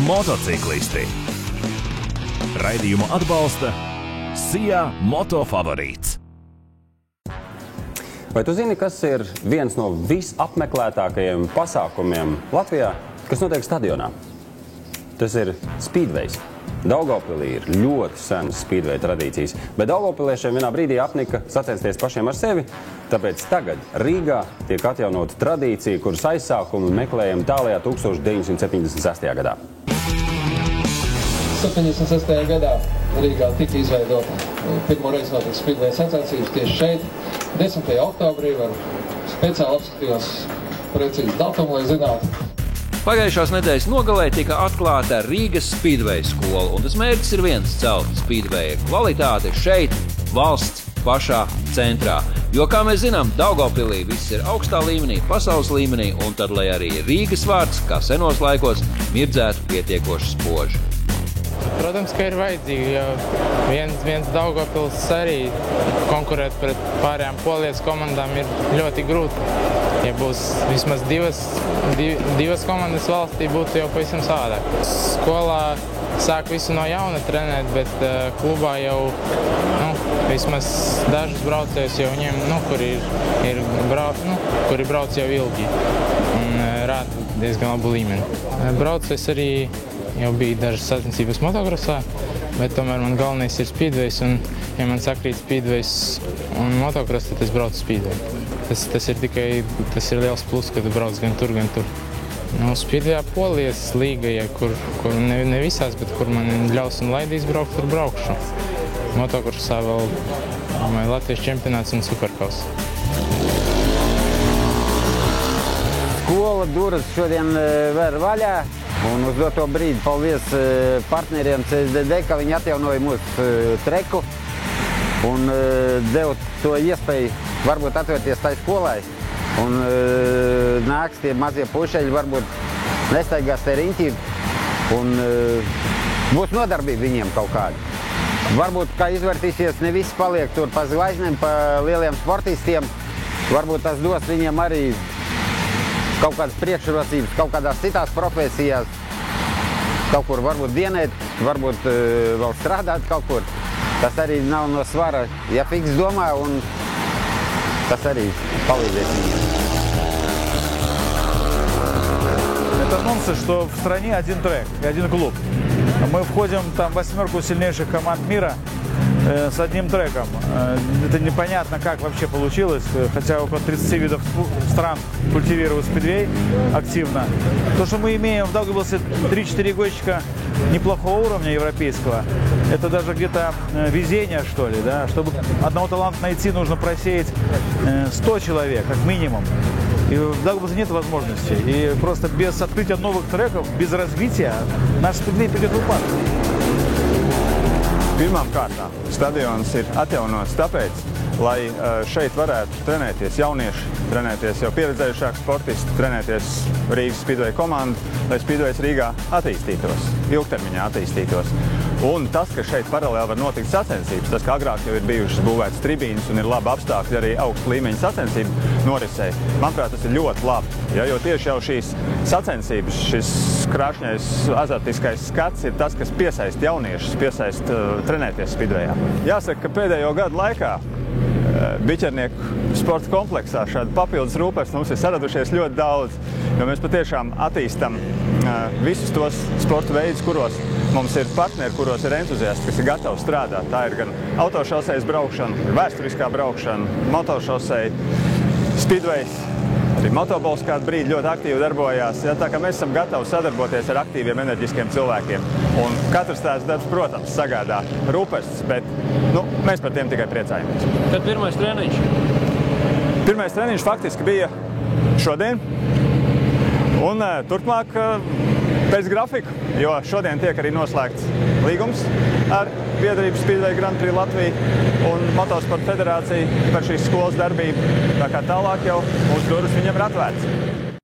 Motociklisti. Raidījumu atbalsta Sija Moto Favorīts. Vai tu zini, kas ir viens no visapmeklētākajiem pasākumiem Latvijā, kas notiek stadionā? Tas ir speedways. Daugavpilī ir ļoti senas speedway tradīcijas, bet daugavpiliešiem vienā brīdī apnika sacensties pašiem ar sevi, tāpēc tagad Rīgā tiek atjaunota tradīcija, kuras aizsākumu meklējam tālajā 1976. gadā. 76. gadā Rīgā tika izveidota pirmo reizi notika speedway sacensības tieši šeit. 10. oktobrī var speciāli apskatījos precīzi datumu, lai zinātu. Pagājušās nedēļas nogalē tika atklāta Rīgas speedway skola, un tas mērķis ir viens – celt speedway kvalitāti šeit, valsts pašā centrā. Jo, kā mēs zinām, Daugavpilī viss ir augstā līmenī, pasaules līmenī, un tad, lai arī Rīgas vārds, kā senos laikos, mirdzētu pietiekoši spoži. Protams, ka ir vajadzīgi, jo viens Daugavpils arī konkurēt pret pārējām Polijas komandām ir ļoti grūti. Ja būs vismaz divas komandas valstī, būtu jau pavisam savādāk. Skolā sāk visu no jauna trenēt, bet klubā jau vismaz dažus braucējus jau viņiem, kuri brauc jau ilgi un rāda diezgan labu līmeni. Braucējs arī jau bija dažas sacensības motokrosā, bet tomēr man galvenais ir speedways, un ja man sakrīt speedways un motokros, tad es braucu speedway. Tas ir liels plus, ka tu brauc gan tur, gan tur. Speedwayā Polijas līga, kur ne visās, bet kur man ļaus un laidīs braukt, tur braukšu. Motokrosā vēl Latvijas čempionāts un superkaus. Skola duras šodien ver vaļā, un uz doto brīdi paldies partneriem CSDD, ka viņi atjaunoja mūsu treku un deva to iespēju varbūt atvērties tai skolai. Un nāks tie mazie pušeļi, varbūt nestaigās te riņķi, un būs nodarbība viņiem kaut kāda. Varbūt, kā izvērtīsies, ne visi paliek tur pa zvaigznēm, pa lieliem sportistiem. Varbūt tas dos viņiem arī kaut kādas priekšrocības, kaut kādās citās profesijās. Kaut kur varbūt dienēt, varbūt vēl strādāt kaut kur. Tas arī nav no svara, ja fiks domā, un tas arī palīdzēs viņiem. Это анонсы, что в стране один трек и один клуб. Мы входим там в 8 сильнейших команд мира с одним треком. Это непонятно, как вообще получилось, хотя около 30 видов стран культивируют спидвей активно. То, что мы имеем в Даугавпилсе 3-4 гонщика неплохого уровня европейского, это даже где-то везение, что ли, да? Чтобы одного таланта найти, нужно просеять 100 человек, как минимум. И в Даугавпилсе нет возможности. И просто без открытия новых треков, без развития, наш спидвей придет в упадок. Pirmām kārtām stadions ir atjaunots tāpēc, lai šeit varētu trenēties jaunieši, trenēties jau pieredzējušāki sportisti, trenēties Rīgas speedway komandu, lai speedways Rīgā attīstītos, ilgtermiņā attīstītos. Un tas, ka šeit paralēli var notikt sacensības, tas, ka agrāk jau ir bijušas būvētas tribīnes un ir labi apstākļi arī augsta līmeņa sacensību norisei, manuprāt, tas ir ļoti labi. Jo tieši jau šīs sacensības, šis krāšņais azartiskais skats ir tas, kas piesaist jauniešus, piesaist trenēties speedwayā. Jāsaka, ka pēdējo gadu laikā biķernieku sporta kompleksā šādi papildus rūpes mums ir saradušies ļoti daudz, jo mēs patiešām attīstam visus tos sporta veidus, kuros mums ir partneri, kuros ir entuziasti, kas ir gatavi strādāt. Tā ir gan autošosejas braukšana, vēsturiskā braukšana, motošoseja, speedways, arī motobols kādu brīdi ļoti aktīvi darbojās. Tā kā mēs esam gatavi sadarboties ar aktīviem, enerģiskiem cilvēkiem. Un katrs tās darbs, protams, sagādā rūpestus, bet mēs par tiem tikai priecājamies. Kad pirmais treniņš? Pirmais treniņš faktiski bija šodien. Un turpmāk pēc grafika, jo šodien tiek arī noslēgts līgums ar biedrību Speedway Grand Prix Latviju un Motosporta federāciju par šīs skolas darbību. Tā kā tālāk jau mūsu durvis viņiem ir atvērts.